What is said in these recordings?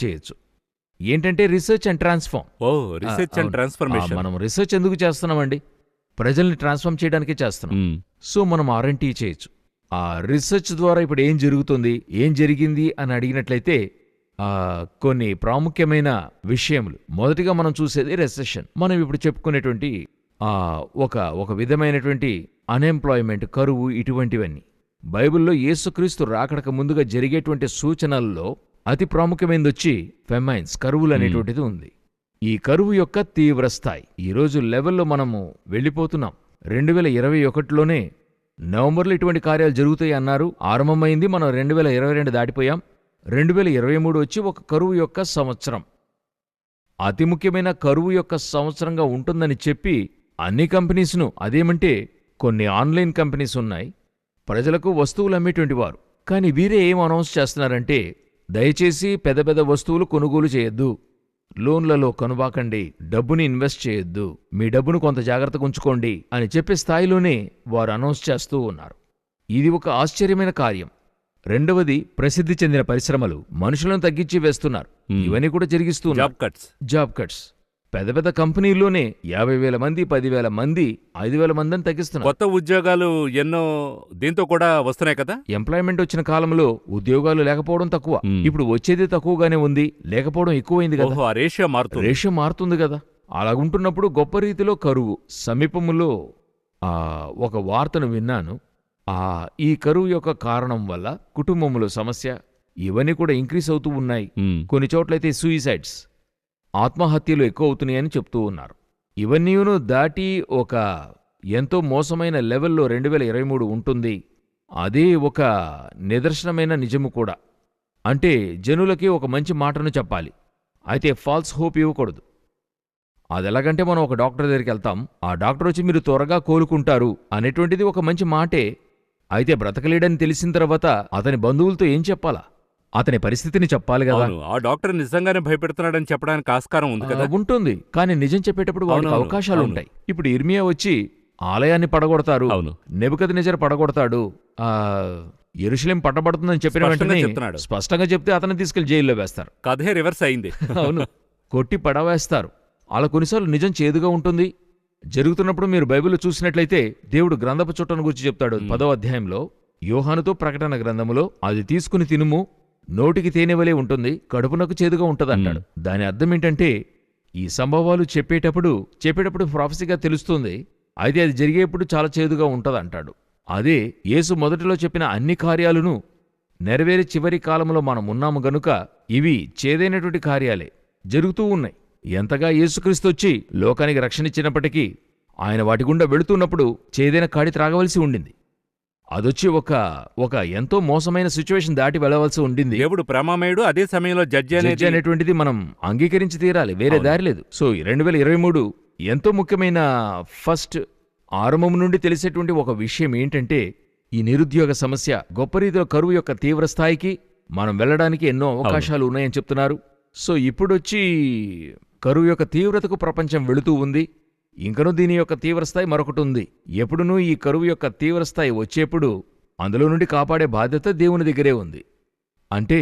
చేయొచ్చు. ఏంటంటే research and transform. Research and transformation. మనం రీసెర్చ్ ఎందుకు చేస్తున్నామండి? ప్రజల్ని ట్రాన్స్ఫార్మ్ చేయడానికే చేస్తున్నాం. సో మనం R&D చేయొచ్చు. ఆ రీసెర్చ్ ద్వారా ఇప్పుడు ఏం జరుగుతుంది, ఏం జరిగింది అని అడిగినట్లయితే కొన్ని ప్రాముఖ్యమైన విషయములు. మొదటిగా మనం చూసేది రెసెషన్. మనం ఇప్పుడు చెప్పుకునేటువంటి ఒక విధమైనటువంటి అన్ఎంప్లాయ్మెంట్, కరువు, ఇటువంటివన్నీ బైబిల్లో యేసుక్రీస్తు రాకడకు ముందుగా జరిగేటువంటి సూచనల్లో అతి ప్రాముఖ్యమైనది వచ్చి ఫెమైన్స్, కరువులు అనేటువంటిది ఉంది. ఈ కరువు యొక్క తీవ్రస్థాయి ఈరోజు లెవెల్లో మనము వెళ్ళిపోతున్నాం. 2021లోనే నవంబర్లో ఇటువంటి కార్యాలు జరుగుతాయి అన్నారు, ఆరంభమైంది. మనం 2022 దాటిపోయాం. 2023 వచ్చి ఒక కరువు యొక్క సంవత్సరం, అతి ముఖ్యమైన కరువు యొక్క సంవత్సరంగా ఉంటుందని చెప్పి అన్ని కంపెనీస్ను, అదేమంటే కొన్ని ఆన్లైన్ కంపెనీస్ ఉన్నాయి, ప్రజలకు వస్తువులు అమ్మేటువంటి వారు. కానీ వీరే ఏం అనౌన్స్ చేస్తున్నారంటే, దయచేసి పెద్ద పెద్ద వస్తువులు కొనుగోలు చేయొద్దు, లోన్లలో కనుబాకండి, డబ్బుని ఇన్వెస్ట్ చేయొద్దు, మీ డబ్బును కొంత జాగ్రత్తగా ఉంచుకోండి అని చెప్పే స్థాయిలోనే వారు అనౌన్స్ చేస్తూ ఉన్నారు. ఇది ఒక ఆశ్చర్యమైన కార్యం. రెండవది, ప్రసిద్ధి చెందిన పరిశ్రమలు మనుషులను తగ్గించి వేస్తున్నారు. ఇవన్నీ కూడా జరిగిస్తున్నారు. Job cuts. పెద్ద పెద్ద కంపెనీల్లోనే 50,000 మంది, 10,000 మంది, 5,000 మందిని తగ్గిస్తున్నారు. కొత్త ఉద్యోగాలు ఎన్నో దీంతో కూడా వస్తున్నాయి కదా. ఎంప్లాయ్మెంట్ వచ్చిన కాలంలో ఉద్యోగాలు లేకపోవడం తక్కువ, ఇప్పుడు వచ్చేది తక్కువగానే ఉంది, లేకపోవడం ఎక్కువైంది కదా. రేషియో మారుతుంది కదా. అలాగుంటున్నప్పుడు గొప్ప రీతిలో కరువు సమీపములో ఒక వార్తను విన్నాను. ఈ కరువు యొక్క కారణం వల్ల కుటుంబములో సమస్య, ఇవన్నీ కూడా ఇంక్రీజ్ అవుతూ ఉన్నాయి. కొన్ని చోట్లయితే సూయిసైడ్స్, ఆత్మహత్యలు ఎక్కువ అవుతున్నాయని చెప్తూ ఉన్నారు. ఇవన్నీను దాటి ఒక ఎంతో మోసమైన లెవెల్లో 2023 ఉంటుంది. అదే ఒక నిదర్శనమైన నిజము కూడా. అంటే జనులకి ఒక మంచి మాటను చెప్పాలి, అయితే ఫాల్స్ హోప్ ఇవ్వకూడదు. అదెలాగంటే మనం ఒక డాక్టర్ దగ్గరికి వెళ్తాం, ఆ డాక్టర్ వచ్చి మీరు త్వరగా కోలుకుంటారు అనేటువంటిది ఒక మంచి మాటే. అయితే బ్రతకలేడని తెలిసిన తర్వాత అతని బంధువులతో ఏం చెప్పాలా? అతని పరిస్థితిని చెప్పాలి కదా. ఆ డాక్టర్ నిజంగానే భయపెడుతున్నాడని చెప్పడానికి ఆస్కారం ఉంది కదా. ఉంటుంది, కానీ నిజం చెప్పేటప్పుడు వాళ్ళకి అవకాశాలు ఉంటాయి. ఇప్పుడు ఇర్మియా వచ్చి ఆలయాన్ని పడగొడతారు, నెబుకద్నెజర్ పడగొడతాడు, యెరూషలేం పట్టబడుతుందని చెప్పిన వెంటనే స్పష్టంగా చెప్తే అతన్ని తీసుకెళ్లి జైల్లో వేస్తారు. కథే రివర్స్ అయింది. అవును, కొట్టి పడవేస్తారు. అలా కొన్నిసార్లు నిజం చేదుగా ఉంటుంది. జరుగుతున్నప్పుడు మీరు బైబిల్లో చూసినట్లయితే దేవుడు గ్రంథపు చుట్టను గురించి చెప్తాడు 10వ అధ్యాయంలో. యోహానుతో ప్రకటన గ్రంథములో, అది తీసుకుని తినుము, నోటికి తేనెవలే ఉంటుంది, కడుపునకు చేదుగా ఉంటదంటాడు. దాని అర్థం ఏంటంటే, ఈ సంభవాలు చెప్పేటప్పుడు ప్రాఫెసీగా తెలుస్తుంది, అయితే అది జరిగేప్పుడు చాలా చేదుగా ఉంటదంటాడు. అదే యేసు మొదటిలో చెప్పిన అన్ని కార్యాలను నెరవేరే చివరి కాలంలో మనం ఉన్నాము గనుక ఇవి చేదైనటువంటి కార్యాలే జరుగుతూ ఉన్నాయి. ఎంతగా యేసుక్రీస్తు వచ్చి లోకానికి రక్షణిచ్చినప్పటికీ ఆయన వాటి గుండా వెళుతున్నప్పుడు చేదైన కాడి త్రాగవలసి ఉండింది. అదొచ్చి ఒక ఎంతో మోసమైన సిచ్యువేషన్ దాటి వెళ్ళవలసి ఉండింది. దేవుడు ప్రేమమయుడు, అదే సమయంలో జడ్జి అనేటువంటిది మనం అంగీకరించి తీరాలి, వేరే దారి లేదు. సో 2023 ఎంతో ముఖ్యమైన ఫస్ట్ ఆరంభం నుండి తెలిసేటువంటి ఒక విషయం ఏంటంటే, ఈ నిరుద్యోగ సమస్య, గొప్ప రీతిలో కరువు యొక్క తీవ్రస్థాయికి మనం వెళ్ళడానికి ఎన్నో అవకాశాలు ఉన్నాయని చెప్తున్నారు. సో ఇప్పుడొచ్చి కరువు యొక్క తీవ్రతకు ప్రపంచం వెళుతూ ఉంది. ఇంకనూ దీని యొక్క తీవ్రస్థాయి మరొకటి ఉంది. ఎప్పుడునూ ఈ కరువు యొక్క తీవ్రస్థాయి వచ్చేప్పుడు అందులో నుండి కాపాడే బాధ్యత దేవుని దగ్గరే ఉంది. అంటే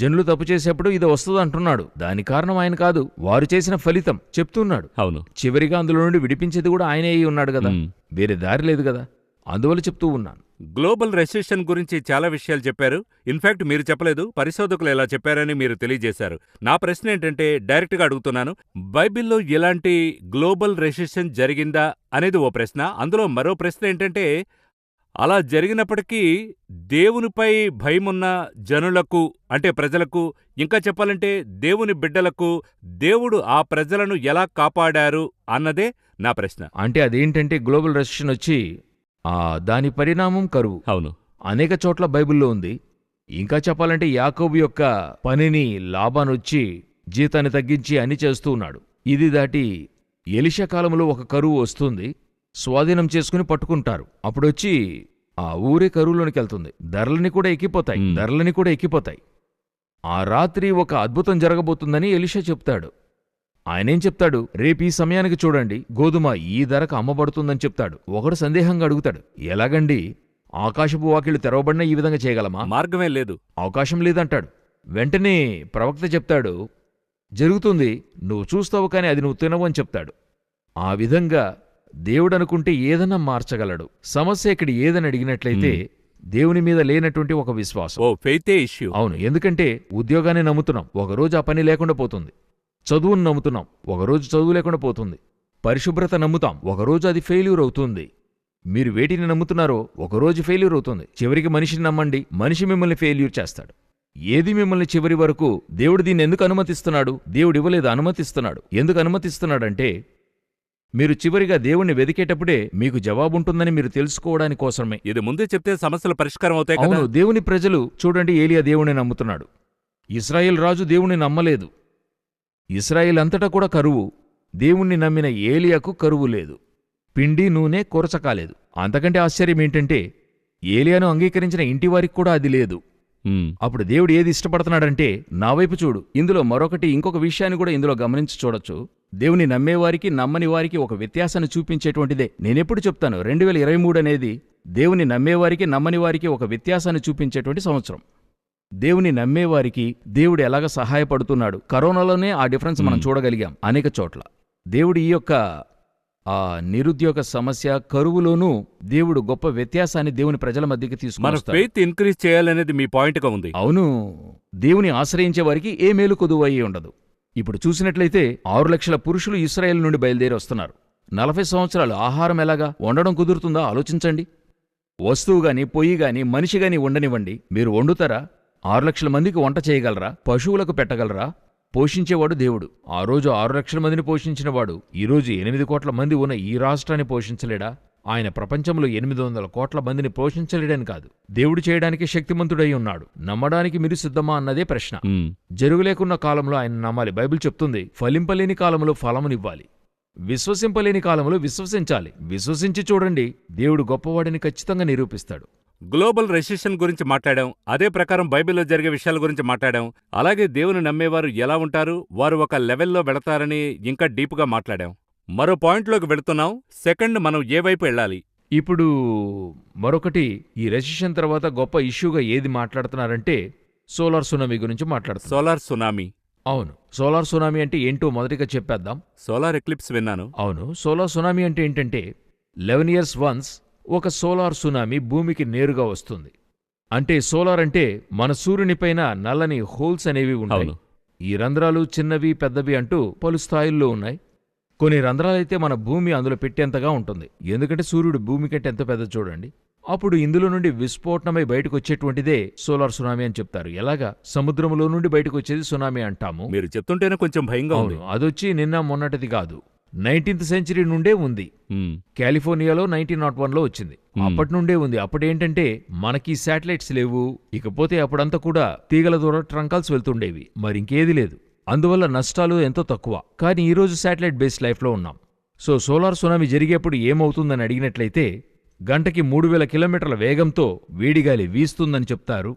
జనులు తప్పు చేసేప్పుడు ఇది వస్తుంది అంటున్నాడు. దాని కారణం ఆయన కాదు, వారు చేసిన ఫలితం చెప్తున్నాడు. అవును, చివరిగా అందులో నుండి విడిపించేది కూడా ఆయనే అయి ఉన్నాడు కదా, వేరే దారి లేదు కదా. అందువల్ల చెప్తూ ఉన్నాను. గ్లోబల్ రెసెషన్ గురించి చాలా విషయాలు చెప్పారు. ఇన్ఫాక్ట్ మీరు చెప్పలేదు, పరిశోధకులు ఎలా చెప్పారని మీరు తెలియజేశారు. నా ప్రశ్న ఏంటంటే, డైరెక్ట్గా అడుగుతున్నాను, బైబిల్లో ఎలాంటి గ్లోబల్ రెసెషన్ జరిగిందా అనేది ఓ ప్రశ్న. అందులో మరో ప్రశ్న ఏంటంటే, అలా జరిగినప్పటికీ దేవునిపై భయమున్న జనులకు, అంటే ప్రజలకు, ఇంకా చెప్పాలంటే దేవుని బిడ్డలకు దేవుడు ఆ ప్రజలను ఎలా కాపాడారు అన్నదే నా ప్రశ్న. అంటే అదేంటంటే, గ్లోబల్ రెసెషన్ వచ్చి దాని పరిణామం కరువు. అవును, అనేక చోట్ల బైబిల్లో ఉంది. ఇంకా చెప్పాలంటే యాకోబు యొక్క పనిని లాబానొచ్చి జీతాన్ని తగ్గించి అన్ని చేస్తూ ఉన్నాడు. ఇది దాటి ఎలీషా కాలంలో ఒక కరువు వస్తుంది, స్వాధీనం చేసుకుని పట్టుకుంటారు. అప్పుడొచ్చి ఆ ఊరే కరువులోనికి వెళ్తుంది. ధరలని కూడా ఎక్కిపోతాయి. ఆ రాత్రి ఒక అద్భుతం జరగబోతుందని ఎలీషా చెప్తాడు. ఆయనేం చెప్తాడు, రేపు ఈ సమయానికి చూడండి గోధుమ ఈ ధరకు అమ్మబడుతుందని చెప్తాడు. ఒకడు సందేహంగా అడుగుతాడు, ఎలాగండి, ఆకాశపు వాకిళ్లు తెరవబడినా ఈ విధంగా చేయగలమా? మార్గమే లేదు, అవకాశం లేదంటాడు. వెంటనే ప్రవక్త చెప్తాడు, జరుగుతుంది, నువ్వు చూస్తావు కానీ అది నువ్వు తినవు అని చెప్తాడు. ఆ విధంగా దేవుడనుకుంటే ఏదన్నా మార్చగలడు. సమస్య ఇక్కడ ఏదని అడిగినట్లయితే దేవుని మీద లేనటువంటి ఒక విశ్వాసం. ఫెయితే ఇష్యూ. అవును, ఎందుకంటే ఉద్యోగాన్ని నమ్ముతున్నాం, ఒకరోజు ఆ పని లేకుండా పోతుంది. చదువును నమ్ముతున్నాం, ఒకరోజు చదువు లేకుండా పోతుంది. పరిశుభ్రత నమ్ముతాం, ఒకరోజు అది ఫెయిల్యూర్ అవుతుంది. మీరు వేటిని నమ్ముతున్నారో ఒకరోజు ఫెయిల్యూర్ అవుతుంది. చివరికి మనిషిని నమ్మండి, మనిషి మిమ్మల్ని ఫెయిల్యూర్ చేస్తాడు. ఏది మిమ్మల్ని చివరి వరకు దేవుడు దీన్ని ఎందుకు అనుమతిస్తున్నాడు? దేవుడు ఇవ్వలేదు, అనుమతిస్తున్నాడు. ఎందుకు అనుమతిస్తున్నాడంటే మీరు చివరిగా దేవుణ్ణి వెదికేటప్పుడే మీకు జవాబుంటుందని మీరు తెలుసుకోవడానికి కోసమే. ఇది ముందే చెప్తే సమస్యలు పరిష్కారం అవుతాయి కదా. అవును, దేవుని ప్రజలు చూడండి, ఏలియా దేవుణ్ణి నమ్ముతున్నాడు. ఇశ్రాయేల్ రాజు దేవుణ్ణి నమ్మలేదు. ఇశ్రాయేల్ అంతటా కూడా కరువు. దేవుణ్ణి నమ్మిన ఏలియాకు కరువు లేదు. పిండి నూనె కొరచ కాలేదు. అంతకంటే ఆశ్చర్యం ఏంటంటే ఏలియాను అంగీకరించిన ఇంటివారికి కూడా అది లేదు. అప్పుడు దేవుడు ఏది ఇష్టపడుతున్నాడంటే, నా వైపు చూడు. ఇందులో ఇంకొక విషయాన్ని కూడా ఇందులో గమనించి చూడొచ్చు. దేవుని నమ్మేవారికి నమ్మని వారికి ఒక వ్యత్యాసాన్ని చూపించేటువంటిదే. నేనెప్పుడు చెప్తాను, 2023 అనేది దేవుని నమ్మేవారికి నమ్మని వారికి ఒక వ్యత్యాసాన్ని చూపించేటువంటి సంవత్సరం. దేవుని నమ్మేవారికి దేవుడు ఎలాగ సహాయపడుతున్నాడు. కరోనాలోనే ఆ డిఫరెన్స్ మనం చూడగలిగాం అనేక చోట్ల. దేవుడు ఈ యొక్క ఆ నిరుద్యోగ సమస్య, కరువులోనూ దేవుడు గొప్ప వ్యత్యాసాన్ని దేవుని ప్రజల మధ్యకి తీసుకొస్తాడు. ఫెయిత్ ఇంక్రీజ్ చేయాలనేది మీ పాయింట్గా ఉంది. అవును, దేవుని ఆశ్రయించే వారికి ఏ మేలు కొదువయ్యే ఉండదు. ఇప్పుడు చూసినట్లయితే 6 లక్షల పురుషులు ఇశ్రాయేలు నుండి బయలుదేరి వస్తున్నారు. 40 సంవత్సరాలు ఆహారం ఎలాగా వండడం కుదురుతుందా ఆలోచించండి. వస్తువుగాని, పొయ్యిగాని, మనిషిగాని ఉండనివ్వండి, మీరు వండుతారా? 6 లక్షల మందికి వంట చేయగలరా? పశువులకు పెట్టగలరా? పోషించేవాడు దేవుడు. ఆ రోజు 6 లక్షల మందిని పోషించినవాడు ఈరోజు 8 కోట్ల మంది ఉన్న ఈ రాష్ట్రాన్ని పోషించలేడా? ఆయన ప్రపంచంలో 800 కోట్ల మందిని పోషించలేడని కాదు, దేవుడు చేయడానికి శక్తిమంతుడై ఉన్నాడు. నమ్మడానికి మీరు సిద్ధమా అన్నదే ప్రశ్న. జరుగులేకున్న కాలంలో ఆయన నమ్మాలి. బైబిల్ చెప్తుంది, ఫలింపలేని కాలంలో ఫలమునివ్వాలి. విశ్వసింపలేని కాలంలో విశ్వసించాలి. విశ్వసించి చూడండి, దేవుడు గొప్పవాడిని ఖచ్చితంగా నిరూపిస్తాడు. గ్లోబల్ రెసిషన్ గురించి మాట్లాడాం, అదే ప్రకారం బైబిల్లో జరిగే విషయాల గురించి మాట్లాడాం. అలాగే దేవుని నమ్మేవారు ఎలా ఉంటారు, వారు ఒక లెవెల్లో వెళతారని ఇంకా డీప్గా మాట్లాడాం. మరో పాయింట్లోకి వెళుతున్నాం. సెకండ్, మనం ఏ వైపు వెళ్ళాలి? ఇప్పుడు మరొకటి, ఈ రెసిషన్ తర్వాత గొప్ప ఇష్యూగా ఏది మాట్లాడుతున్నారంటే సోలార్ సునామీ గురించి మాట్లాడుతున్నారు. Solar tsunami. అవును, సోలార్ సునామీ అంటే ఏంటో మొదటిగా చెప్పేద్దాం. సోలార్ ఎక్లిప్స్ విన్నాను. అవును, సోలార్ సునామీ అంటే ఏంటంటే 11 years వన్స్ ఒక సోలార్ సునామీ భూమికి నేరుగా వస్తుంది. అంటే సోలార్ అంటే మన సూర్యునిపైన నల్లని హోల్స్ అనేవి ఉంటాయి. ఈ రంధ్రాలు చిన్నవి పెద్దవి అంటూ పలు స్థాయిల్లో ఉన్నాయి. కొన్ని రంధ్రాలైతే మన భూమి అందులో పెట్టేంతగా ఉంటుంది, ఎందుకంటే సూర్యుడు భూమి కంటే ఎంత పెద్ద చూడండి. అప్పుడు ఇందులో నుండి విస్ఫోటనమై బయటకు వచ్చేటువంటిదే సోలార్ సునామీ అని చెప్తారు. ఎలాగా? సముద్రంలో నుండి బయటకు వచ్చేది సునామీ అంటాము. మీరు చెప్తుంటేనే కొంచెం భయంగా ఉంది. అదొచ్చి నిన్న మొన్నటిది కాదు, 19th century నుండే ఉంది. కాలిఫోర్నియాలో 1901లో వచ్చింది. అప్పటి నుండే ఉంది. అప్పుడేంటంటే మనకి శాటిలైట్స్ లేవు, ఇకపోతే అప్పుడంతా కూడా తీగల ద్వారా ట్రంకాల్స్ వెళ్తుండేవి, మరింకేది లేదు. అందువల్ల నష్టాలు ఎంతో తక్కువ. కానీ ఈరోజు శాటిలైట్ బేస్డ్ లైఫ్లో ఉన్నాం. సో సోలార్ సునామీ జరిగేప్పుడు ఏమవుతుందని అడిగినట్లయితే గంటకి 3000 కిలోమీటర్ల వేగంతో వేడిగాలి వీస్తుందని చెప్తారు.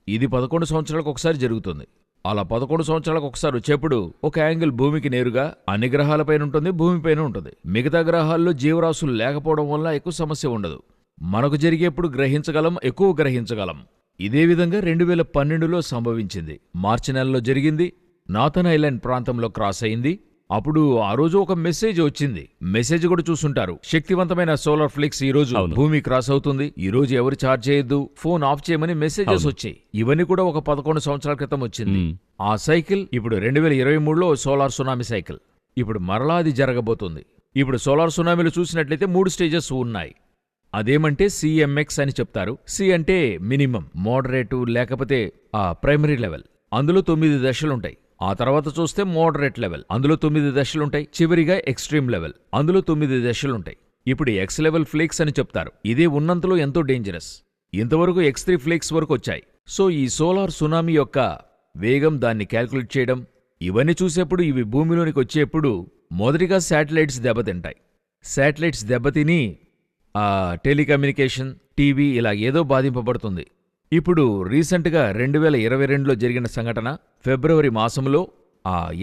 ఇది 11 సంవత్సరాలకు ఒకసారి జరుగుతుంది. అలా 11 సంవత్సరాలకు ఒకసారి వచ్చేప్పుడు ఒక యాంగిల్ భూమికి నేరుగా అన్ని గ్రహాలపైన ఉంటుంది, భూమిపైన ఉంటుంది. మిగతా గ్రహాల్లో జీవరాశులు లేకపోవడం వల్ల ఎక్కువ సమస్య ఉండదు. మనకు జరిగేప్పుడు గ్రహించగలం, ఎక్కువ గ్రహించగలం. ఇదే విధంగా 2012లో సంభవించింది. మార్చి నెలలో జరిగింది. నార్థన్ ఐలాండ్ ప్రాంతంలో క్రాస్ అయింది. అప్పుడు ఆ రోజు ఒక మెసేజ్ వచ్చింది. మెసేజ్ కూడా చూసుంటారు, శక్తివంతమైన సోలార్ ఫ్లెక్స్ ఈ రోజు భూమి క్రాస్ అవుతుంది, ఈ రోజు ఎవరు ఛార్జ్ చేయొద్దు, ఫోన్ ఆఫ్ చేయమని మెసేజెస్ వచ్చాయి. ఇవన్నీ కూడా ఒక 11 సంవత్సరాల క్రితం వచ్చింది. ఆ సైకిల్ ఇప్పుడు 2023లో సోలార్ సునామీ సైకిల్. ఇప్పుడు మరలా అది జరగబోతుంది. ఇప్పుడు సోలార్ సునామీలు చూసినట్లయితే 3 స్టేజెస్ ఉన్నాయి. అదేమంటే CMX అని చెప్తారు. సి అంటే మినిమం, మోడరేటు లేకపోతే ప్రైమరీ లెవెల్. అందులో 9 దశలుంటాయి. ఆ తర్వాత చూస్తే మోడరేట్ లెవెల్, అందులో 9 దశలుంటాయి. చివరిగా ఎక్స్ట్రీమ్ లెవెల్, అందులో 9 దశలుంటాయి. ఇప్పుడు X లెవెల్ ఫ్లేక్స్ అని చెప్తారు. ఇదే ఉన్నంతలో ఎంతో డేంజరస్. ఇంతవరకు X3 ఫ్లేక్స్ వరకు వచ్చాయి. సో ఈ సోలార్ సునామీ యొక్క వేగం, దాన్ని క్యాల్కులేట్ చేయడం, ఇవన్నీ చూసేప్పుడు, ఇవి భూమిలోనికి వచ్చేప్పుడు మొదటిగా శాటిలైట్స్ దెబ్బతింటాయి. శాటిలైట్స్ దెబ్బతిని టెలికమ్యూనికేషన్, టీవీ ఇలా ఏదో బాధింపబడుతుంది. ఇప్పుడు రీసెంట్గా 2022లో జరిగిన సంఘటన, ఫిబ్రవరి మాసంలో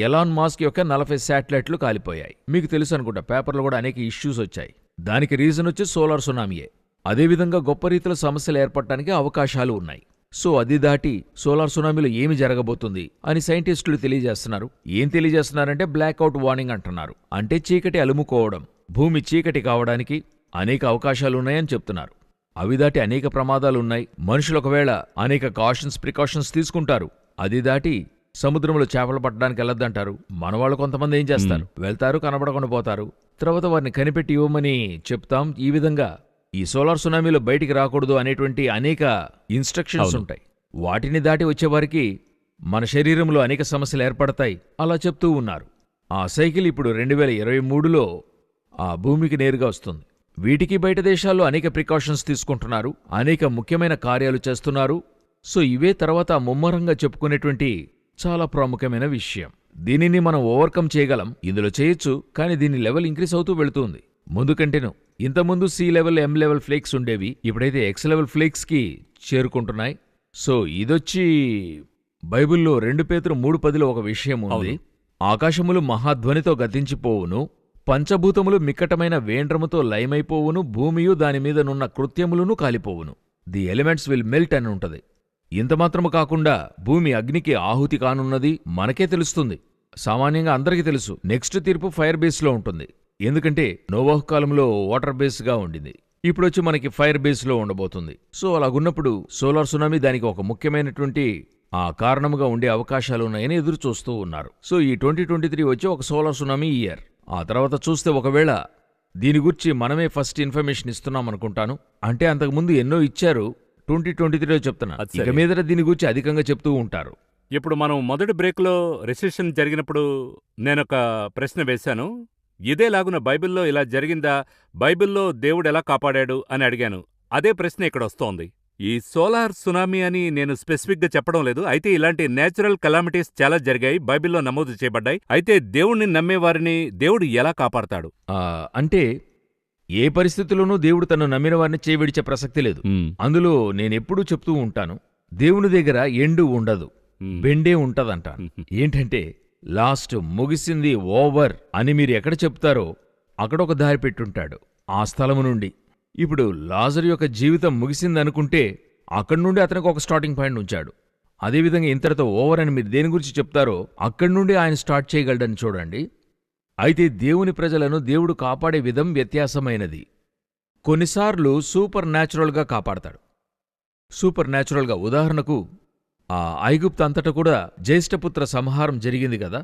ఎలాన్ మాస్క్ యొక్క 40 శాటిలైట్లు కాలిపోయాయి. మీకు తెలుసు అనుకుంటా, పేపర్లో కూడా అనేక ఇష్యూస్ వచ్చాయి. దానికి రీజన్ వచ్చి సోలార్ సునామీయే. అదేవిధంగా గొప్ప రీతిలో సమస్యలు ఏర్పడటానికి అవకాశాలు ఉన్నాయి. సో అది దాటి సోలార్ సునామీలో ఏమి జరగబోతుంది అని సైంటిస్టులు తెలియజేస్తున్నారు. ఏం తెలియజేస్తున్నారంటే బ్లాక్అవుట్ వార్నింగ్ అంటున్నారు. అంటే చీకటి అలుముకోవడం, భూమి చీకటి కావడానికి అనేక అవకాశాలున్నాయని చెప్తున్నారు. అవి దాటి అనేక ప్రమాదాలున్నాయి. మనుషులు ఒకవేళ అనేక ప్రికాషన్స్ తీసుకుంటారు. అది దాటి సముద్రంలో చేపలు పట్టడానికి వెళ్ళొద్దంటారు. మనవాళ్ళు కొంతమంది ఏం చేస్తారు, వెళ్తారు, కనబడకుండా పోతారు. తర్వాత వారిని కనిపెట్టి ఇవ్వమని చెప్తాం. ఈ విధంగా ఈ సోలార్ సునామీలో బయటికి రాకూడదు అనేటువంటి అనేక ఇన్స్ట్రక్షన్స్ ఉంటాయి. వాటిని దాటి వచ్చేవారికి మన శరీరంలో అనేక సమస్యలు ఏర్పడతాయి అలా చెప్తూ ఉన్నారు. ఆ సైకిల్ ఇప్పుడు 2023లో ఆ భూమికి నేరుగా వస్తుంది. వీటికి బయట దేశాల్లో అనేక ప్రికాషన్స్ తీసుకుంటున్నారు, అనేక ముఖ్యమైన కార్యాలు చేస్తున్నారు. సో ఇవే తర్వాత ముమ్మరంగా చెప్పుకునేటువంటి చాలా ప్రాముఖ్యమైన విషయం. దీనిని మనం ఓవర్కమ్ చేయగలం, ఇందులో చేయొచ్చు. కానీ దీని లెవెల్ ఇంక్రీస్ అవుతూ వెళుతుంది ముందుకంటేను. ఇంతకుముందు C level, M level flakes ఉండేవి, ఇప్పుడైతే X లెవెల్ ఫ్లేక్స్కి చేరుకుంటున్నాయి. సో ఇదొచ్చి బైబిల్లో 2 పేతురు 3:10లో ఒక విషయం ఉంది. ఆకాశములు మహాధ్వనితో గతించిపోవును, పంచభూతములు మిక్కటమైన వేండ్రముతో లయమైపోవును, భూమియు దానిమీదనున్న కృత్యములను కాలిపోవును. ది ఎలిమెంట్స్ విల్ మెల్ట్ అని ఉంటది. ఇంతమాత్రము కాకుండా భూమి అగ్నికి ఆహుతి కానున్నది మనకే తెలుస్తుంది. సామాన్యంగా అందరికీ తెలుసు. నెక్స్ట్ తీర్పు ఫైర్ బేస్లో ఉంటుంది. ఎందుకంటే నోవాహు కాలంలో వాటర్ బేస్గా ఉండింది, ఇప్పుడొచ్చి మనకి ఫైర్ బేస్లో ఉండబోతుంది. సో అలాగున్నప్పుడు సోలార్ సునామీ దానికి ఒక ముఖ్యమైనటువంటి కారణముగా ఉండే అవకాశాలున్నాయని ఎదురు చూస్తూ ఉన్నారు. సో ఈ 2023 వచ్చి ఒక సోలార్ సునామీ ఇయర్. ఆ తర్వాత చూస్తే ఒకవేళ దీని గురించి మనమే ఫస్ట్ ఇన్ఫర్మేషన్ ఇస్తున్నాం అనుకుంటాను. అంటే అంతకుముందు ఎన్నో ఇచ్చారు, 2023లో చెప్తున్నా. ఇక మీద దీని గురించి అధికంగా చెప్తూ ఉంటారు. ఇప్పుడు మనం మొదటి బ్రేక్లో రెసిషన్ జరిగినప్పుడు నేనొక ప్రశ్న వేశాను. ఇదేలాగున బైబిల్లో ఇలా జరిగిందా, బైబిల్లో దేవుడు ఎలా కాపాడాడు అని అడిగాను. అదే ప్రశ్న ఇక్కడ వస్తోంది. ఈ సోలార్ సునామీ అని నేను స్పెసిఫిక్గా చెప్పడం లేదు. అయితే ఇలాంటి నేచురల్ కెలామిటీస్ చాలా జరిగాయి, బైబిల్లో నమోదు చేయబడ్డాయి. అయితే దేవుణ్ణి నమ్మేవారిని దేవుడు ఎలా కాపాడతాడు? అంటే ఏ పరిస్థితుల్లోనూ దేవుడు తను నమ్మిన వారిని చేవిడిచే ప్రసక్తి లేదు. అందులో నేనెప్పుడూ చెప్తూ ఉంటాను, దేవుని దగ్గర ఎండు ఉండదు, బెండే ఉంటదంటాను. ఏంటంటే లాస్ట్ ముగిసింది, ఓవర్ అని మీరు ఎక్కడ చెప్తారో అక్కడ ఒక దారి పెట్టుంటాడు ఆ స్థలము నుండి. ఇప్పుడు లాజరు యొక్క జీవితం ముగిసిందనుకుంటే అక్కడి నుండి అతనికి ఒక స్టార్టింగ్ పాయింట్ ఉంచాడు. అదేవిధంగా ఇంతటితో ఓవర్ అని మీరు దేని గురించి చెప్తారో అక్కడి నుండి ఆయన స్టార్ట్ చేయగలడని చూడండి. అయితే దేవుని ప్రజలను దేవుడు కాపాడే విధం వ్యత్యాసమైనది. కొన్నిసార్లు సూపర్ న్యాచురల్గా కాపాడతాడు. సూపర్ న్యాచురల్గా, ఉదాహరణకు ఐగుప్తు అంతటా కూడా జ్యేష్ఠపుత్ర సంహారం జరిగింది కదా.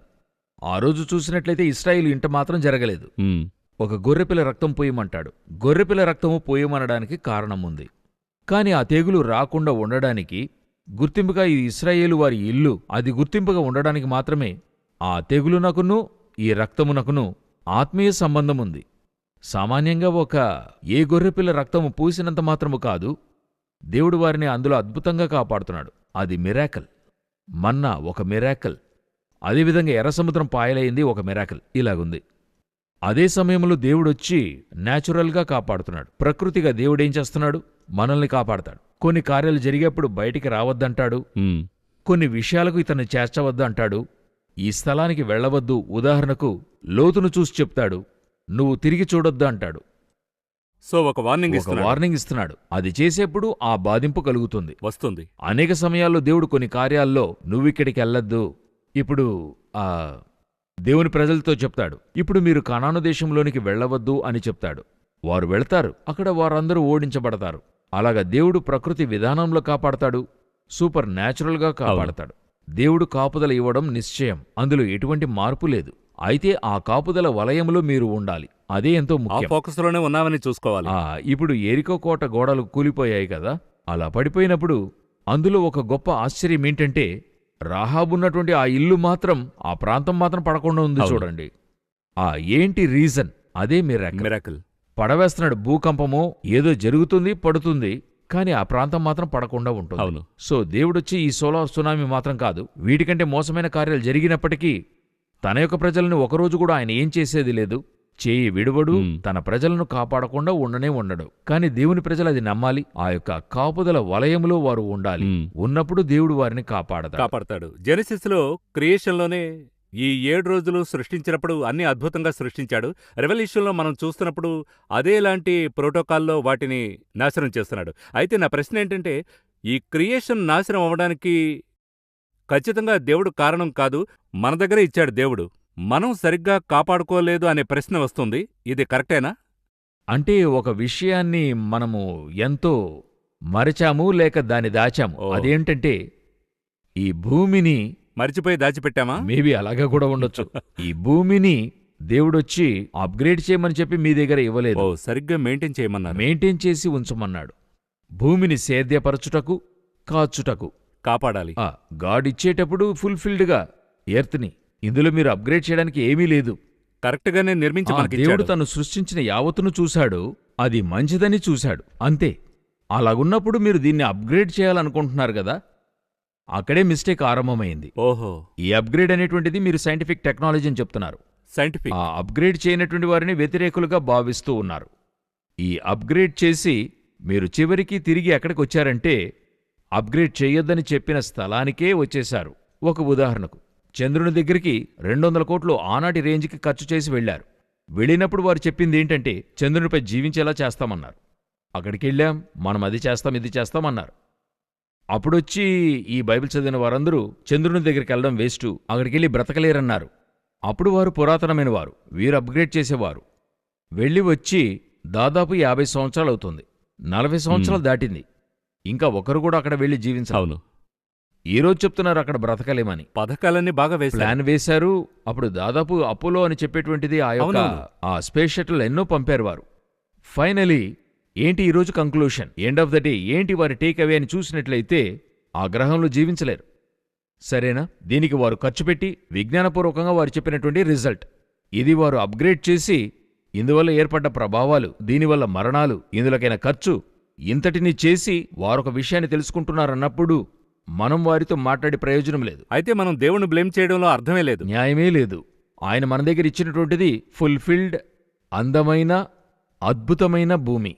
ఆ రోజు చూసినట్లయితే ఇశ్రాయేలు ఇంట మాత్రం జరగలేదు. ఒక గొర్రెపిల్ల రక్తం పోయమంటాడు. గొర్రెపిల్ల రక్తము పోయమనడానికి కారణముంది. కాని ఆ తెగులు రాకుండా ఉండడానికి, గుర్తింపుగా ఈ ఇశ్రాయేలు వారి ఇల్లు అది గుర్తింపుగా ఉండడానికి మాత్రమే ఆ తెగులునకును ఈ రక్తమునకును ఆత్మీయ సంబంధముంది. సామాన్యంగా ఏ గొర్రెపిల్ల రక్తము పూసినంత మాత్రము కాదు, దేవుడు వారిని అందులో అద్భుతంగా కాపాడుతున్నాడు. అది మిరాకల్. మన్నా ఒక మిరాకల్. అదేవిధంగా ఎర్రసముద్రం పాయలైంది ఒక మిరాకల్. ఇలాగుంది. అదే సమయంలో దేవుడొచ్చి న్యాచురల్గా కాపాడుతున్నాడు. ప్రకృతిగా దేవుడేం చేస్తున్నాడు, మనల్ని కాపాడతాడు. కొన్ని కార్యాలు జరిగేప్పుడు బయటికి రావద్దంటాడు, కొన్ని విషయాలకు ఇతన్ని చేర్చవద్దు అంటాడు, ఈ స్థలానికి వెళ్లవద్దు, ఉదాహరణకు లోతును చూసి చెప్తాడు, నువ్వు తిరిగి చూడొద్దు అంటాడు. సో ఒక వార్నింగ్ ఇస్తున్నాడు. అది చేసేప్పుడు ఆ బాధింపు కలుగుతుంది, వస్తుంది. అనేక సమయాల్లో దేవుడు కొన్ని కార్యాల్లో నువ్విక్కడికి వెళ్ళొద్దు. ఇప్పుడు దేవుని ప్రజలతో చెప్తాడు, ఇప్పుడు మీరు కనాను దేశంలోనికి వెళ్లవద్దు అని చెప్తాడు. వారు వెళతారు, అక్కడ వారందరూ ఓడించబడతారు. అలాగా దేవుడు ప్రకృతి విధానంలో కాపాడతాడు, సూపర్ న్యాచురల్గా కాపాడతాడు. దేవుడు కాపుదల ఇవ్వడం నిశ్చయం, అందులో ఎటువంటి మార్పు లేదు. అయితే ఆ కాపుదల వలయంలో మీరు ఉండాలి, అదే ఎంతో ముఖ్యం. ఫోకస్లోనే ఉన్నామని చూసుకోవాలి. ఇప్పుడు ఎరికో కోట గోడలు కూలిపోయాయి కదా, అలా పడిపోయినప్పుడు అందులో ఒక గొప్ప ఆశ్చర్యం ఏంటంటే రాహాబున్నటువంటి ఆ ఇల్లు మాత్రం, ఆ ప్రాంతం మాత్రం పడకుండా ఉంది. చూడండి, ఏంటి రీజన్? అదే మిరాకిల్. పడవేస్తున్నాడు, భూకంపమో ఏదో జరుగుతుంది, పడుతుంది, కాని ఆ ప్రాంతం మాత్రం పడకుండా ఉంటుంది. సో దేవుడొచ్చి ఈ సోలార్ సునామీ మాత్రం కాదు, వీటికంటే మోసమైన కార్యాలు జరిగినప్పటికీ తన యొక్క ప్రజలను ఒకరోజు కూడా ఆయన ఏం చేసేది లేదు. చేయి విడువడు, తన ప్రజలను కాపాడకుండా ఉండనే ఉండడు. కాని దేవుని ప్రజలు అది నమ్మాలి, ఆ యొక్క కాపుదల వలయంలో వారు ఉండాలి. ఉన్నప్పుడు దేవుడు వారిని కాపాడతాడు. జెనెసిస్లో క్రియేషన్లోనే ఈ 7 రోజులు సృష్టించినప్పుడు అన్ని అద్భుతంగా సృష్టించాడు. రెవల్యూషన్లో మనం చూస్తున్నప్పుడు అదేలాంటి ప్రోటోకాల్లో వాటిని నాశనం చేస్తున్నాడు. అయితే నా ప్రశ్న ఏంటంటే, ఈ క్రియేషన్ నాశనం అవ్వడానికి ఖచ్చితంగా దేవుడు కారణం కాదు, మన దగ్గరే ఇచ్చాడు దేవుడు. మనం సరిగ్గా కాపాడుకోలేదు అనే ప్రశ్న వస్తుంది. ఇది కరెక్టేనా? అంటే ఒక విషయాన్ని మనము ఎంతో మరచాము లేక దాన్ని దాచాము. ఓ. అదేంటంటే ఈ భూమిని మర్చిపోయి దాచిపెట్టామా? మేబీ అలాగా కూడా ఉండొచ్చు. ఈ భూమిని దేవుడొచ్చి అప్గ్రేడ్ చేయమని చెప్పి మీ దగ్గర ఓ, ఇవ్వలేదు, సరిగ్గా మెయింటైన్ చేయమన్నారు. మెయింటైన్ చేసి ఉంచమన్నాడు. భూమిని సేద్యపరచుటకు, కాచుటకు. కాపాడాలి. గాడ్ ఇచ్చేటప్పుడు ఫుల్ఫిల్డ్గా ఎర్త్ని, ఇందులో మీరు అప్గ్రేడ్ చేయడానికి ఏమీ లేదు. కరెక్ట్గానే నిర్మించి దేవుడు మనకిచ్చాడు. తను సృష్టించిన యావత్తును చూశాడు, అది మంచిదని చూశాడు, అంతే. అలాగున్నప్పుడు మీరు దీన్ని అప్గ్రేడ్ చేయాలనుకుంటున్నారు కదా, అక్కడే మిస్టేక్ ఆరంభమైంది. ఓహో, ఈ అప్గ్రేడ్ అనేటువంటిది మీరు సైంటిఫిక్ టెక్నాలజీ అని చెప్తున్నారు. సైంటిఫిక్. ఆ అప్గ్రేడ్ చేయనటువంటి వారిని వ్యతిరేకులుగా భావిస్తూ ఉన్నారు. ఈ అప్గ్రేడ్ చేసి మీరు చివరికి తిరిగి ఎక్కడికి వచ్చారంటే అప్గ్రేడ్ చేయొద్దని చెప్పిన స్థలానికే వచ్చేశారు. ఒక ఉదాహరణకు, చంద్రుని దగ్గరికి 200 కోట్లు ఆనాటి రేంజ్కి ఖర్చు చేసి వెళ్లారు. వెళ్ళినప్పుడు వారు చెప్పింది ఏంటంటే చంద్రునిపై జీవించేలా చేస్తామన్నారు. అక్కడికెళ్ళాం, మనం అది చేస్తాం ఇది చేస్తామన్నారు. అప్పుడొచ్చి ఈ బైబిల్ చదివిన వారందరూ చంద్రుని దగ్గరికి వెళ్ళడం వేస్టు, అక్కడికెళ్ళి బ్రతకలేరన్నారు. అప్పుడు వారు పురాతనమైన వారు, వీరు అప్గ్రేడ్ చేసేవారు. వెళ్ళి వచ్చి దాదాపు 50 సంవత్సరాలు అవుతుంది, 40 సంవత్సరాలు దాటింది. ఇంకా ఒకరు కూడా అక్కడ వెళ్ళి జీవించాలి. అవును, ఈరోజు చెప్తున్నారు అక్కడ బ్రతకలేమని. పథకాలన్నీ బాగా వేశారు. ప్లాన్ వేశారు. అప్పుడు దాదాపు అపోలో అని చెప్పేటువంటిది ఆ యొక్క అవునవును. ఆ స్పేస్ షటిల్ ఎన్నో పంపారు వారు. ఫైనలీ ఏంటి ఈరోజు conclusion, end of the day ఏంటి వారి టేక్ అవే అని చూసినట్లయితే ఆ గ్రహంలో జీవించలేరు. సరేనా? దీనికి వారు ఖర్చు పెట్టి విజ్ఞానపూర్వకంగా వారు చెప్పినటువంటి రిజల్ట్ ఇది. వారు అప్గ్రేడ్ చేసి ఇందువల్ల ఏర్పడ్డ ప్రభావాలు, దీనివల్ల మరణాలు, ఇందులోకైనా ఖర్చు, ఇంతటినీ చేసి వారొక విషయాన్ని తెలుసుకుంటున్నారన్నప్పుడు మనం వారితో మాట్లాడే ప్రయోజనం లేదు. అయితే మనం దేవుణ్ణి బ్లేమ్ చేయడంలో అర్థమే లేదు. న్యాయమే లేదు. ఆయన మన దగ్గర ఇచ్చినటువంటిది ఫుల్ఫిల్డ్, అందమైన, అద్భుతమైన భూమి.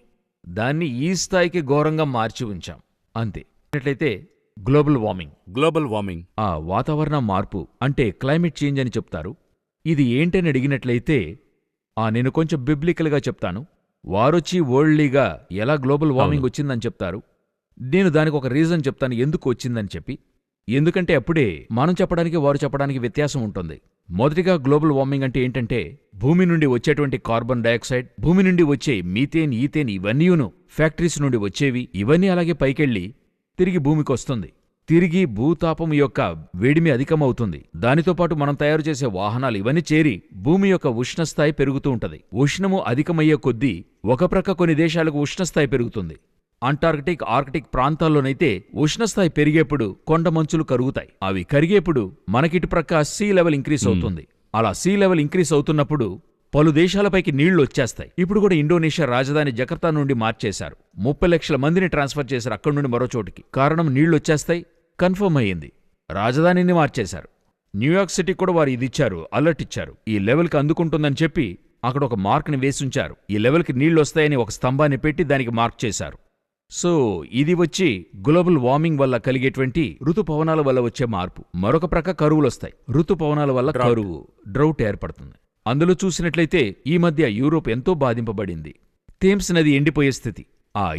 దాన్ని ఈ స్థాయికి ఘోరంగా మార్చి ఉంచాం, అంతే. అట్లయితే గ్లోబల్ వార్మింగ్, గ్లోబల్ వార్మింగ్, ఆ వాతావరణ మార్పు అంటే క్లైమేట్ చేంజ్ అని చెప్తారు. ఇది ఏంటని అడిగినట్లయితే నేను కొంచెం బిబ్లికల్గా చెప్తాను. వారొచ్చి వరల్డ్లీగా ఎలా గ్లోబల్ వార్మింగ్ వచ్చిందని చెప్తారు. నేను దానికి ఒక రీజన్ చెప్తాను ఎందుకు వచ్చిందని చెప్పి. ఎందుకంటే అప్పుడే మనం చెప్పడానికి వారు చెప్పడానికి వ్యత్యాసం ఉంటుంది. మొదటిగా గ్లోబల్ వార్మింగ్ అంటే ఏంటంటే భూమి నుండి వచ్చేటువంటి కార్బన్ డయాక్సైడ్, భూమి నుండి వచ్చే మీథేన్, ఈథేన్ ఇవన్నీను ఫ్యాక్టరీస్ నుండి వచ్చేవి, ఇవన్నీ అలాగే పైకెళ్ళి తిరిగి భూమికి వస్తుంది. తిరిగి భూతాపం యొక్క వేడిమి అధికమవుతుంది. దానితో పాటు మనం తయారు చేసే వాహనాలు ఇవన్నీ చేరి భూమి యొక్క ఉష్ణస్థాయి పెరుగుతూ ఉంటది. ఉష్ణము అధికమయ్యే కొద్దీ ఒక ప్రక్క కొన్ని దేశాలకు ఉష్ణస్థాయి పెరుగుతుంది. అంటార్కిటిక్, ఆర్కిటిక్ ప్రాంతాల్లోనైతే ఉష్ణస్థాయి పెరిగేప్పుడు కొండ మంచులు కరుగుతాయి. అవి కరిగేప్పుడు మనకిటు ప్రక్క సీ లెవెల్ ఇంక్రీస్ అవుతుంది. అలా సీ లెవెల్ ఇంక్రీస్ అవుతున్నప్పుడు పలు దేశాలపైకి నీళ్లు వచ్చేస్తాయి. ఇప్పుడు కూడా ఇండోనేషియా రాజధాని జకర్తా నుండి మార్చేశారు. 30 లక్షల మందిని ట్రాన్స్ఫర్ చేశారు అక్కడి నుండి మరో చోటికి. కారణం నీళ్లు వచ్చేస్తాయి, కన్ఫర్మ్ అయ్యింది. రాజధానిని మార్చేశారు. న్యూయార్క్ సిటీ కూడా వారు ఇది ఇచ్చారు, అలర్ట్ ఇచ్చారు. ఈ లెవెల్కి అందుకుంటుందని చెప్పి అక్కడ ఒక మార్క్ని వేసుంచారు. ఈ లెవెల్కి నీళ్లు వస్తాయని ఒక స్తంభాన్ని పెట్టి దానికి మార్క్ చేశారు. సో ఇది వచ్చి గ్లోబల్ వార్మింగ్ వల్ల కలిగేటువంటి ఋతుపవనాల వల్ల వచ్చే మార్పు. మరొక ప్రక్క కరువులొస్తాయి. ఋతుపవనాల వల్ల కరువు, డ్రౌట్ ఏర్పడుతుంది. అందులో చూసినట్లయితే ఈ మధ్య యూరోప్ ఎంతో బాధింపబడింది. థేమ్స్ నది ఎండిపోయే స్థితి,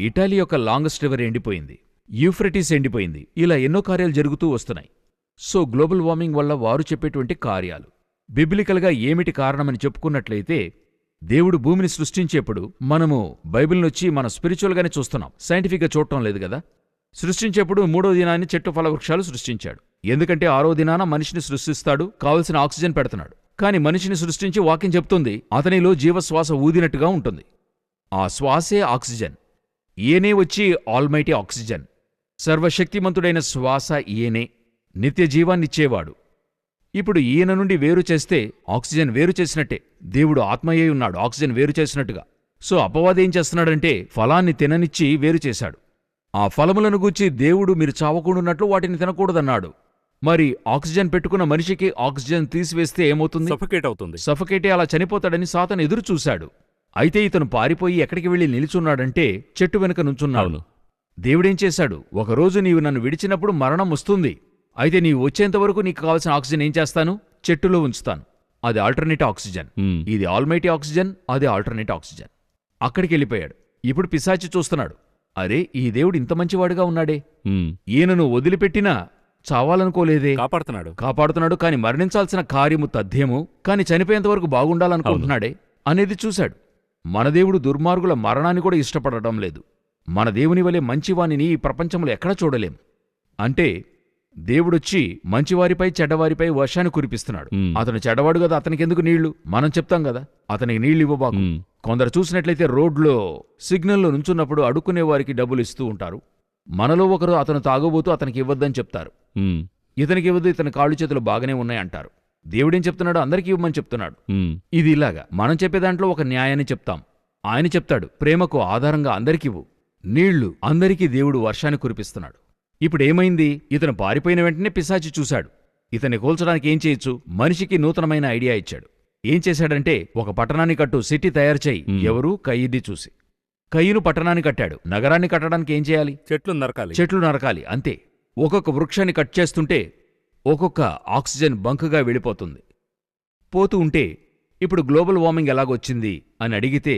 ఇటాలీ యొక్క లాంగెస్ట్ రివర్ ఎండిపోయింది, యూఫ్రటీస్ ఎండిపోయింది. ఇలా ఎన్నో కార్యాలు జరుగుతూ వస్తున్నాయి. సో గ్లోబల్ వార్మింగ్ వల్ల వారు చెప్పేటువంటి కార్యాలు బిబ్లికల్గా ఏమిటి కారణమని చెప్పుకున్నట్లయితే, దేవుడు భూమిని సృష్టించేప్పుడు మనము బైబిల్నొచ్చి మనం స్పిరిచువల్గానే చూస్తున్నాం, సైంటిఫిక్గా చూడటం లేదు కదా. సృష్టించేప్పుడు 3వ దినాన్ని చెట్టు ఫలవృక్షాలు సృష్టించాడు. ఎందుకంటే 6వ దినాన మనిషిని సృష్టిస్తాడు, కావలసిన ఆక్సిజన్ పెడుతున్నాడు. కాని మనిషిని సృష్టించి వాక్యం చెప్తుంది అతనిలో జీవశ్వాస ఊదినట్టుగా ఉంటుంది. ఆ శ్వాసే ఆక్సిజన్. ఈయనే వచ్చి ఆల్మైటీ ఆక్సిజన్, సర్వశక్తిమంతుడైన శ్వాస ఈయనే, నిత్య జీవాన్నిచ్చేవాడు. ఇప్పుడు ఈయన నుండి వేరు చేస్తే ఆక్సిజన్ వేరు చేసినట్టే. దేవుడు ఆత్మయే ఉన్నాడు, ఆక్సిజన్ వేరు చేసినట్టుగా. సో అపవాది ఏం చేస్తున్నాడంటే ఫలాన్ని తిననిచ్చి వేరు చేశాడు. ఆ ఫలములను గూర్చి దేవుడు మీరు చావకుండున్నట్లు వాటిని తినకూడదన్నాడు. మరి ఆక్సిజన్ పెట్టుకున్న మనిషికి ఆక్సిజన్ తీసివేస్తే ఏమవుతుంది? సఫకేట్ అవుతుంది. సఫకేటే అలా చనిపోతాడని సాతాను ఎదురు చూశాడు. అయితే ఇతను పారిపోయి ఎక్కడికి వెళ్లి నిలుచున్నాడంటే చెట్టు వెనుక నుంచున్నాడు. దేవుడేం చేశాడు? ఒకరోజు నీవు నన్ను విడిచినప్పుడు మరణం వస్తుంది, అయితే నీవు వచ్చేంతవరకు నీకు కావాల్సిన ఆక్సిజన్ ఏం చేస్తాను? చెట్టులో ఉంచుతాను. అది ఆల్టర్నేట్ ఆక్సిజన్. ఇది ఆల్మైటీ ఆక్సిజన్, అది ఆల్టర్నేట్ ఆక్సిజన్. అక్కడికి వెళ్ళిపోయాడు. ఇప్పుడు పిశాచి చూస్తున్నాడు, అరే ఈ దేవుడు ఇంత మంచివాడుగా ఉన్నాడే, ఉమ్, ఈయనను వదిలిపెట్టినా చావాలనుకోలేదే, కాపాడుతున్నాడు కాని మరణించాల్సిన కార్యము తథ్యము, కాని చనిపోయేంతవరకు బాగుండాలనుకుంటున్నాడే అనేది చూశాడు. మన దేవుడు దుర్మార్గుల మరణాన్ని కూడా ఇష్టపడటం లేదు. మన దేవుని వలె మంచివానిని ఈ ప్రపంచంలో ఎక్కడా చూడలేం. అంటే దేవుడొచ్చి మంచివారిపై చెడ్డవారిపై వర్షాన్ని కురిపిస్తున్నాడు. ఉమ్, అతను చెడ్డవాడు కదా, అతనికెందుకు నీళ్లు మనం చెప్తాం కదా, అతనికి నీళ్లు ఇవ్వబాకు. ఉమ్, కొందరు చూసినట్లయితే రోడ్లో సిగ్నల్లో నుంచున్నప్పుడు అడుక్కునే వారికి డబ్బులు ఇస్తూ ఉంటారు. మనలో ఒకరు అతను తాగబోతూ అతనికి ఇవ్వద్దని చెప్తారు. ఉమ్, ఇతనికి ఇవ్వద్దు, ఇతని కాళ్ళు చేతులు బాగానే ఉన్నాయంటారు. దేవుడేం చెప్తున్నాడు, అందరికీ ఇవ్వమని చెప్తున్నాడు. ఉమ్, ఇది ఇలాగా మనం చెప్పే దాంట్లో ఒక న్యాయాన్ని చెప్తాం. ఆయన చెప్తాడు ప్రేమకు ఆధారంగా అందరికివ్వు. నీళ్లు అందరికీ దేవుడు వర్షాన్ని కురిపిస్తున్నాడు. ఇప్పుడేమైంది, ఇతను పారిపోయిన వెంటనే పిశాచి చూశాడు. ఇతన్ని కూల్చడానికి ఏం చేయొచ్చు, మనిషికి నూతనమైన ఐడియా ఇచ్చాడు. ఏం చేశాడంటే ఒక పట్టణాన్ని కట్టు, సిటీ తయారు చేయి. ఎవరు, కయ్యిని చూసి కయ్యను పట్టణాన్ని కట్టాడు. నగరాన్ని కట్టడానికి ఏం చేయాలి, చెట్లు నరకాలి అంతే. ఒక్కొక్క వృక్షాన్ని కట్ చేస్తుంటే ఒక్కొక్క ఆక్సిజన్ బంకుగా వెళ్ళిపోతుంది. పోతూ ఉంటే ఇప్పుడు గ్లోబల్ వార్మింగ్ ఎలాగొచ్చింది అని అడిగితే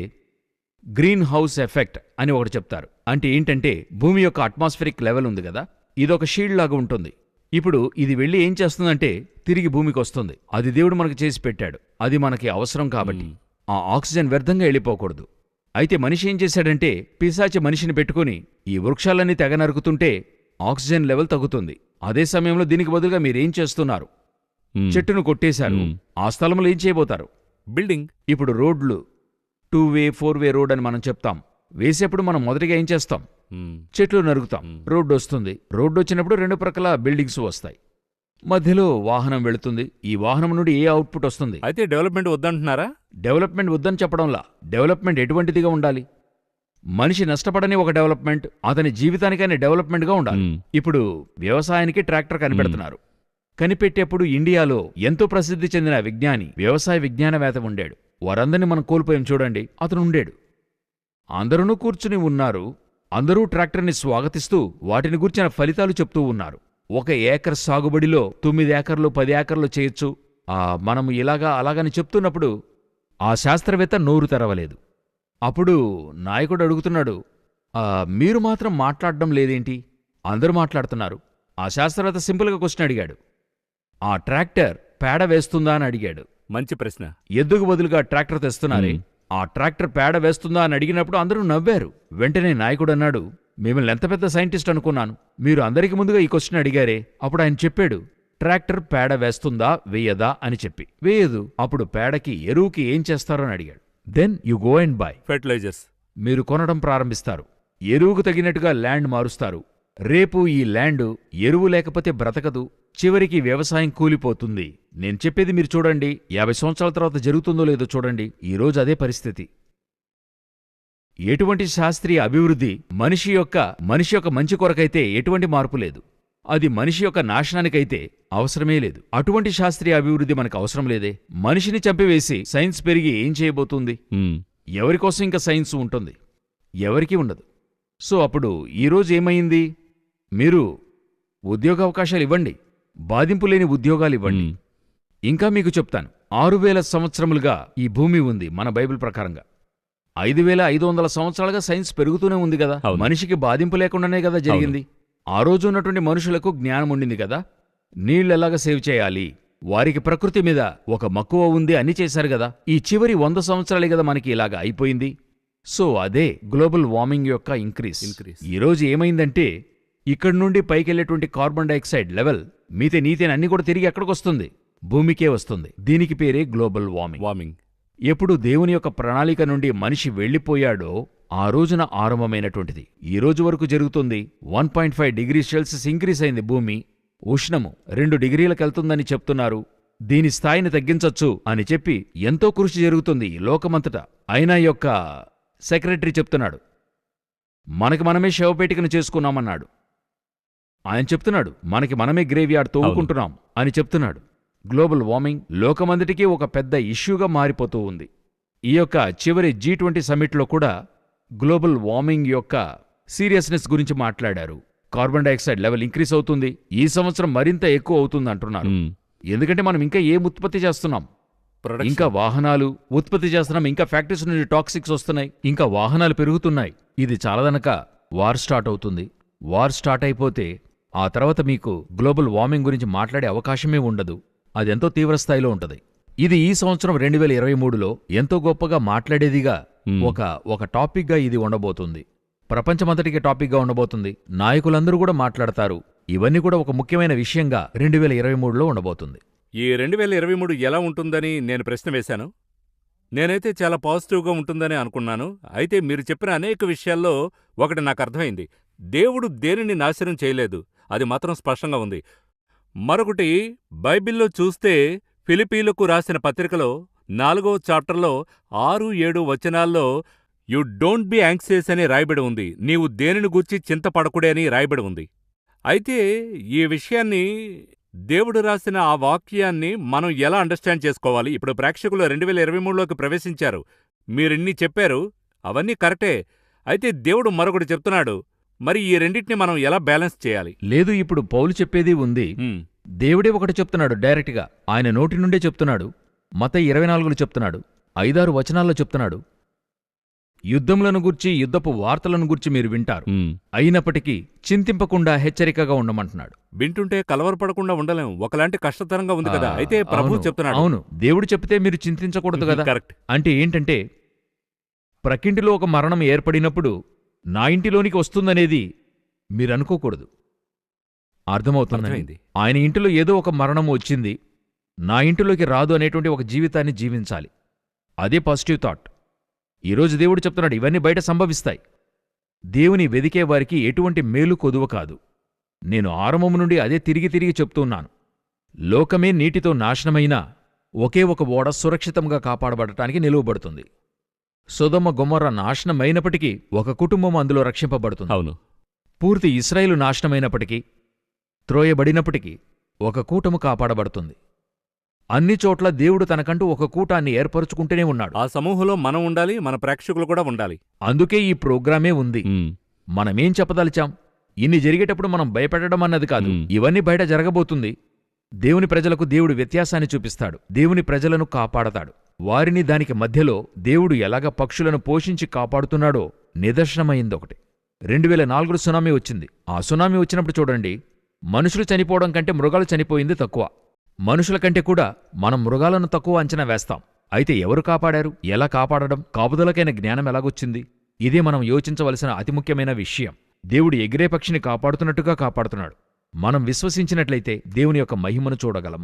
గ్రీన్ హౌస్ ఎఫెక్ట్ అని ఒకటి చెప్తారు. అంటే ఏంటంటే భూమి యొక్క అట్మాస్ఫిరిక్ లెవెల్ ఉంది కదా, ఇదొక షీల్డ్ లాగా ఉంటుంది. ఇప్పుడు ఇది వెళ్ళి ఏం చేస్తుందంటే తిరిగి భూమికి వస్తుంది. అది దేవుడు మనకు చేసి పెట్టాడు, అది మనకి అవసరం కాబట్టి. ఆ ఆక్సిజన్ వ్యర్థంగా వెళ్ళిపోకూడదు. అయితే మనిషి ఏం చేశాడంటే పిశాచి మనిషిని పెట్టుకుని ఈ వృక్షాలన్నీ తెగ నరుకుతుంటే ఆక్సిజన్ లెవెల్ తగ్గుతుంది. అదే సమయంలో దీనికి బదులుగా మీరేం చేస్తున్నారు, చెట్టును కొట్టేశారు. ఆ స్థలంలో ఏం చేయబోతారు, బిల్డింగ్. ఇప్పుడు రోడ్లు 2-వే 4-వే రోడ్ అని మనం చెప్తాం. వేసేప్పుడు మనం మొదటిగా ఏం చేస్తాం, చెట్లు నరుకుతాం. రోడ్డు వస్తుంది. రోడ్డు వచ్చినప్పుడు రెండు ప్రక్కల బిల్డింగ్స్ వస్తాయి, మధ్యలో వాహనం వెళుతుంది. ఈ వాహనం నుండి ఏ అవుట్పుట్ వస్తుంది. అయితే డెవలప్మెంట్ వద్దంటున్నారా? డెవలప్మెంట్ వద్దని చెప్పడంలా, డెవలప్మెంట్ ఎటువంటిదిగా ఉండాలి, మనిషి నష్టపడని ఒక డెవలప్మెంట్, అతని జీవితానికైనా డెవలప్మెంట్గా ఉండాలి. ఇప్పుడు వ్యవసాయానికి ట్రాక్టర్ కనిపెడుతున్నారు. కనిపెట్టేప్పుడు ఇండియాలో ఎంతో ప్రసిద్ధి చెందిన విజ్ఞాని, వ్యవసాయ విజ్ఞానవేత్త ఉండాడు. వారందరినీ మనం కోల్పోయాం చూడండి. అతను ఉండాడు. అందరూ కూర్చుని ఉన్నారు. అందరూ ట్రాక్టర్ని స్వాగతిస్తూ వాటిని గురించిన ఫలితాలు చెప్తూ ఉన్నారు. 1 ఏకర్ సాగుబడిలో 9 ఏకర్లు 10 ఏకర్లు చేయొచ్చు, మనము ఇలాగా అలాగని చెప్తున్నప్పుడు ఆ శాస్త్రవేత్త నోరు తెరవలేదు. అప్పుడు నాయకుడు అడుగుతున్నాడు, మీరు మాత్రం మాట్లాడడం లేదేంటి, అందరూ మాట్లాడుతున్నారు. ఆ శాస్త్రవేత్త సింపుల్గా క్వశ్చన్ అడిగాడు, ఆ ట్రాక్టర్ పేడ వేస్తుందా అని అడిగాడు. మంచి ప్రశ్న. ఎద్దుకు బదులుగా ట్రాక్టర్ తెస్తున్నారే, ఆ ట్రాక్టర్ పేడ వేస్తుందా అని అడిగినప్పుడు అందరూ నవ్వారు. వెంటనే నాయకుడు అన్నాడు, మిమ్మల్ని ఎంత పెద్ద సైంటిస్ట్ అనుకున్నాను, మీరు అందరికి ముందుగా ఈ క్వశ్చన్ అడిగారే. అప్పుడు ఆయన చెప్పాడు, ట్రాక్టర్ పేడ వేస్తుందా వేయదా అని చెప్పి. వేయదు. అప్పుడు పేడకి ఎరువుకి ఏం చేస్తారో అని అడిగాడు. Then you go and buy fertilisers. మీరు కొనడం ప్రారంభిస్తారు. ఎరువుకు తగినట్టుగా ల్యాండ్ మారుస్తారు. రేపు ఈ ల్యాండ్ ఎరువు లేకపోతే బ్రతకదు. చివరికి వ్యవసాయం కూలిపోతుంది. నేను చెప్పేది మీరు చూడండి, 50 సంవత్సరాల తర్వాత జరుగుతుందో లేదో చూడండి. ఈరోజు అదే పరిస్థితి. ఎటువంటి శాస్త్రీయ అభివృద్ధి మనిషి యొక్క మంచి కొరకైతే ఎటువంటి మార్పు లేదు. అది మనిషి యొక్క నాశనానికైతే అవసరమే లేదు. అటువంటి శాస్త్రీయ అభివృద్ధి మనకు అవసరం లేదే. మనిషిని చంపివేసి సైన్స్ పెరిగి ఏం చేయబోతుంది? ఎవరికోసం ఇంకా సైన్స్ ఉంటుంది? ఎవరికీ ఉండదు. సో అప్పుడు ఈరోజు ఏమైంది? మీరు ఉద్యోగావకాశాలు ఇవ్వండి, బాధింపు లేని ఉద్యోగాలు ఇవ్వండి. ఇంకా మీకు చెప్తాను, 6000 సంవత్సరములుగా ఈ భూమి ఉంది మన బైబిల్ ప్రకారంగా. 5500 సంవత్సరాలుగా సైన్స్ పెరుగుతూనే ఉంది కదా. మనిషికి బాధింపు లేకుండానే కదా జరిగింది. ఆ రోజు ఉన్నటువంటి మనుషులకు జ్ఞానం ఉండింది కదా. నీళ్లెలాగా సేవ్ చేయాలి, వారికి ప్రకృతి మీద ఒక మక్కువ ఉంది, అన్ని చేశారు కదా. ఈ చివరి 100 సంవత్సరాలే కదా మనకి ఇలాగా అయిపోయింది. సో అదే గ్లోబల్ వార్మింగ్ యొక్క ఇంక్రీస్. ఈరోజు ఏమైందంటే ఇక్కడి నుండి పైకెళ్లేటువంటి కార్బన్ డైఆక్సైడ్ లెవెల్, మీథేన్ అన్ని కూడా తిరిగి ఎక్కడికొస్తుంది? భూమికే వస్తుంది. దీనికి పేరే గ్లోబల్ వార్మింగ్. ఎప్పుడు దేవుని యొక్క ప్రణాళిక నుండి మనిషి వెళ్లిపోయాడో ఆ రోజున ఆరంభమైనటువంటిది. ఈ రోజు వరకు జరుగుతుంది. 1.5 డిగ్రీ సెల్సియస్ ఇంక్రీస్ అయింది భూమి. ఉష్ణము 2 డిగ్రీలకెళ్తుందని చెప్తున్నారు. దీని స్థాయిని తగ్గించొచ్చు అని చెప్పి ఎంతో కృషి జరుగుతుంది లోకమంతటా. అయినా యొక్క సెక్రటరీ చెప్తున్నాడు, మనకి మనమే శవపేటికను చేసుకున్నామన్నాడు. ఆయన చెప్తున్నాడు, మనకి మనమే గ్రేవ్యార్డ్ తవ్వుకుంటున్నాం అని చెప్తున్నాడు. గ్లోబల్ వార్మింగ్ లోకమంతటికీ ఒక పెద్ద ఇష్యూగా మారిపోతూ ఉంది. ఈ యొక్క చివరి G20 సమ్మిట్లో కూడా గ్లోబల్ వార్మింగ్ యొక్క సీరియస్నెస్ గురించి మాట్లాడారు. కార్బన్ డైఆక్సైడ్ లెవెల్ ఇంక్రీస్ అవుతుంది. ఈ సంవత్సరం మరింత ఎక్కువ అవుతుంది అంటున్నారు. ఎందుకంటే మనం ఇంకా ఏం ఉత్పత్తి చేస్తున్నాం? ఇంకా వాహనాలు ఉత్పత్తి చేస్తున్నాం, ఇంకా ఫ్యాక్టరీస్ నుండి టాక్సిక్స్ వస్తున్నాయి, ఇంకా వాహనాలు పెరుగుతున్నాయి. ఇది చాలదనక వార్ స్టార్ట్ అవుతుంది. వార్ స్టార్ట్ అయిపోతే ఆ తర్వాత మీకు గ్లోబల్ వార్మింగ్ గురించి మాట్లాడే అవకాశమే ఉండదు. అదెంతో తీవ్రస్థాయిలో ఉంటది. ఇది ఈ సంవత్సరం 2023లో ఎంతో గొప్పగా మాట్లాడేదిగా ఒక టాపిక్గా ఇది ఉండబోతుంది. ప్రపంచమంతటికి టాపిక్గా ఉండబోతుంది. నాయకులందరూ కూడా మాట్లాడతారు. ఇవన్నీ కూడా ఒక ముఖ్యమైన విషయంగా 2023లో ఉండబోతుంది. ఈ 2023 ఎలా ఉంటుందని నేను ప్రశ్న వేశాను. నేనైతే చాలా పాజిటివ్గా ఉంటుందని అనుకున్నాను. అయితే మీరు చెప్పిన అనేక విషయాల్లో ఒకటి నాకు అర్థమైంది. దేవుడు దేనిని నాశనం చేయలేదు, అది మాత్రం స్పష్టంగా ఉంది. మరొకటి, బైబిల్లో చూస్తే ఫిలిప్పీలకు రాసిన పత్రికలో 4వ చాప్టర్లో 6-7 వచనాల్లో యు డోంట్ బి యాంగ్సియస్ అని రాయబడి ఉంది. నీవు దేనిని గూర్చి చింతపడకుడే అని రాయబడి ఉంది. అయితే ఈ విషయాన్ని, దేవుడు రాసిన ఆ వాక్యాన్ని మనం ఎలా అండర్స్టాండ్ చేసుకోవాలి? ఇప్పుడు ప్రేక్షకులు 2023లోకి ప్రవేశించారు. మీరిన్ని చెప్పారు, అవన్నీ కరెక్టే. అయితే దేవుడు మరొకటి చెప్తున్నాడు. మరి ఈ రెండింటిని మనం ఎలా బ్యాలెన్స్ చేయాలి? లేదు, ఇప్పుడు పౌలు చెప్పేది ఉంది. దేవుడే ఒకటి చెప్తున్నాడు డైరెక్ట్గా, ఆయన నోటి నుండే చెప్తున్నాడు. మత్తయి 24లో చెప్తున్నాడు, 5-6 వచనాల్లో చెప్తున్నాడు. యుద్ధములను గూర్చి, యుద్ధపు వార్తలను గూర్చి మీరు వింటారు, అయినప్పటికీ చింతింపకుండా హెచ్చరికగా ఉండమంటున్నాడు. వింటుంటే కలవరపడకుండా ఉండలేం. ఒకలాంటి కష్టతరంగా ఉంది కదా. అయితే ప్రభువు చెప్తున్నాడు. అవును, దేవుడు చెప్తే మీరు చింతించకూడదు కదా. కరెక్ట్. అంటే ఏంటంటే, ప్రకింటిలో ఒక మరణం ఏర్పడినప్పుడు నా ఇంటిలోనికి వస్తుందనేది మీరనుకోకూడదు. అర్థమవుతుంది. ఆయన ఇంటిలో ఏదో ఒక మరణం వచ్చింది, నా ఇంటిలోకి రాదు అనేటువంటి ఒక జీవితాన్ని జీవించాలి. అదే పాజిటివ్ థాట్. ఈరోజు దేవుడు చెప్తున్నాడు, ఇవన్నీ బయట సంభవిస్తాయి. దేవుని వెదికే వారికి ఎటువంటి మేలు కొదువ కాదు. నేను ఆరంభం నుండి అదే తిరిగి తిరిగి చెప్తున్నాను. లోకమే నీటితో నాశనమైనా ఒకే ఒక ఓడ సురక్షితంగా కాపాడబడటానికి నిలువబడుతుంది. సొదొమ గొమొర్రా నాశనమైనప్పటికీ ఒక కుటుంబం అందులో రక్షింపబడుతుంది. అవును. పూర్తి ఇశ్రాయేలు నాశనమైనప్పటికీ, త్రోయబడినప్పటికీ ఒక కూటము కాపాడబడుతుంది. అన్ని చోట్ల దేవుడు తనకంటూ ఒక కూటాన్ని ఏర్పరుచుకుంటూనే ఉన్నాడు. ఆ సమూహంలో మనం ఉండాలి, మన ప్రేక్షకులు కూడా ఉండాలి. అందుకే ఈ ప్రోగ్రామే ఉంది. మనమేం చెప్పదలిచాం? ఇన్ని జరిగేటప్పుడు మనం భయపెట్టడం అన్నది కాదు. ఇవన్నీ బయట జరగబోతుంది. దేవుని ప్రజలకు దేవుడు వ్యత్యాసాన్ని చూపిస్తాడు. దేవుని ప్రజలను కాపాడతాడు. వారిని దానికి మధ్యలో దేవుడు ఎలాగ పక్షులను పోషించి కాపాడుతున్నాడో నిదర్శనమైందొకటి. 2004 సునామీ వచ్చింది. ఆ సునామీ వచ్చినప్పుడు చూడండి, మనుషులు చనిపోవడం కంటే మృగాలు చనిపోయింది తక్కువ. మనుషుల కంటే కూడా మనం మృగాలను తక్కువ అంచనా వేస్తాం. అయితే ఎవరు కాపాడారు? ఎలా కాపాడడం? కాపుదలకైన జ్ఞానం ఎలాగొచ్చింది? ఇదే మనం యోచించవలసిన అతి ముఖ్యమైన విషయం. దేవుడు ఎగిరే పక్షిని కాపాడుతున్నట్టుగా కాపాడుతున్నాడు. మనం విశ్వసించినట్లయితే దేవుని యొక్క మహిమను చూడగలము.